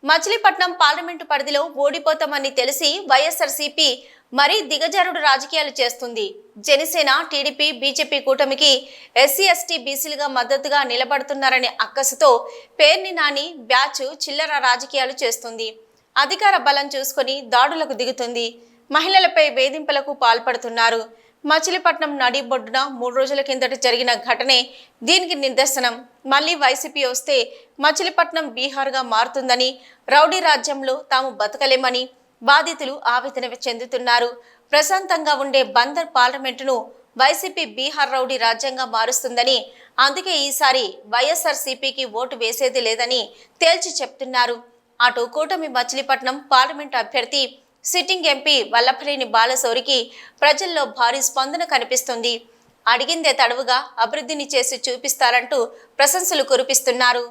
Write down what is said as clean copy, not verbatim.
Machilipatnam parliament పరిధిలో ఓడిపోతామని తెలిసి వైఎస్ఆర్సీపీ మరీ దిగజారుడు రాజకీయాలు చేస్తుంది. జనసేన, టీడీపీ, బీజేపీ కూటమికి ఎస్సీ, ఎస్టీ, బీసీలుగా మద్దతుగా నిలబడుతున్నారనే అక్కసుతో పేర్ని నాని బ్యాచ్ చిల్లర రాజకీయాలు చేస్తుంది. అధికార బలం చూసుకొని దాడులకు దిగుతుంది. మహిళలపై వేధింపులకు పాల్పడుతున్నారు. మచిలీపట్నం నడిబొడ్డున 3 రోజుల కిందట జరిగిన ఘటనే దీనికి నిదర్శనం. మళ్ళీ వైసీపీ వస్తే మచిలీపట్నం బీహార్గా మారుతుందని, రౌడీ రాజ్యంలో తాము బతకలేమని బాధితులు ఆవేదన చెందుతున్నారు. ప్రశాంతంగా ఉండే బందర్ పార్లమెంటును వైసీపీ బీహార్ రౌడీ రాజ్యంగా మారుస్తుందని, అందుకే ఈసారి వైఎస్ఆర్సీపీకి ఓటు వేసేది లేదని తేల్చి చెప్తున్నారు. అటు కూటమి మచిలీపట్నం పార్లమెంటు అభ్యర్థి సిట్టింగ్ ఎంపీ వల్లభనేని బాలశౌరికి ప్రజల్లో భారీ స్పందన కనిపిస్తుంది. అడిగిందే తడవుగా అభివృద్ధిని చేసి చూపిస్తారంటూ ప్రశంసలు కురిపిస్తున్నారు.